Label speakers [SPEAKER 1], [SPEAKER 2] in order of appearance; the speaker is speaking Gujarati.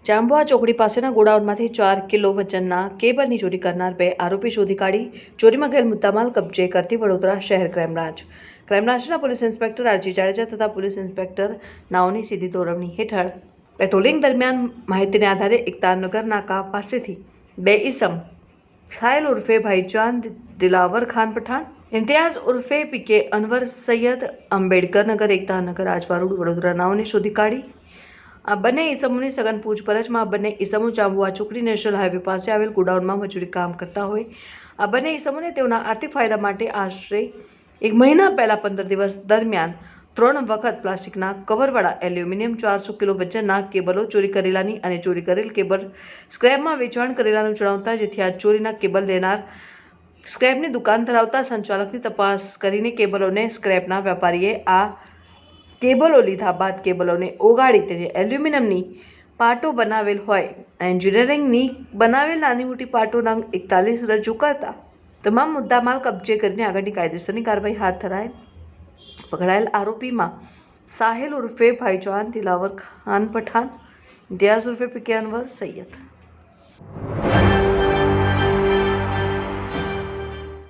[SPEAKER 1] જાંબુઆ ચોકડી પાસેના ગોડાઉનમાંથી 4 કિલો વજનના કેબલની ચોરી કરનાર 2 આરોપી શોધી કાઢી ચોરીમાં ગયેલ મુદ્દામાલ કબજે કરતી વડોદરા શહેર ક્રાઇમબ્રાન્ચના પોલીસ ઇન્સ્પેક્ટર આરજી જાડેજા તથા પોલીસ ઇન્સ્પેક્ટર નાઓની સીધી દોરવણી હેઠળ પેટ્રોલિંગ દરમિયાન માહિતીને આધારે એકતાનગર નાકા પાસેથી 2 ઈસમ સાહેલ ઉર્ફે ભાઈજાન દિલાવર ખાન પઠાણ, ઇમ્તિયાઝ ઉર્ફે પીકે અનવર સૈયદ, અંબેડકર નગર એકતાનગર આજવા રોડ વડોદરા નાઓને શોધી કાઢી આ બંને ઈસમોની સઘન પૂછપરછમાં બંને ઈસમો જાંબુઆ ચોકડી નેશનલ હાઈવે પાસે આવેલ ગોડાઉનમાં મજૂરી કામ કરતા હોય આ બંને ઈસમોને તેઓના આર્થિક ફાયદા માટે આશરે 1 મહિના પહેલા 15 દિવસ દરમિયાન 3 વખત પ્લાસ્ટિકના કવરવાળા એલ્યુમિનિયમ 400 કિલો વજનના કેબલો ચોરી કરેલાની અને ચોરી કરેલ કેબલ સ્ક્રેપમાં વેચાણ કરેલાનું જણાવતા, જેથી આ ચોરીના કેબલ લેનાર સ્ક્રેપની દુકાન ધરાવતા સંચાલકની તપાસ કરીને કેબલોને સ્ક્રેપના વેપારીએ આ કેબલો લીધા બાદ કેબલોને ઓગાળી તેને એલ્યુમિનિયમની પાટો બનાવેલ હોય એન્જિનિયરિંગની બનાવેલ નાની મોટી પાટો નંગ 41 રજૂ કરતા તમામ મુદ્દામાલ કબજે કરીને આગળની કાયદેસરની કાર્યવાહી હાથ ધરાય. પકડાયેલ આરોપીમાં સાહેલ ઉર્ફે ભાઈજાન દિલાવર ખાન પઠાન, ઇમ્તિયાઝ ઉર્ફે પીકે અનવર સૈયદ.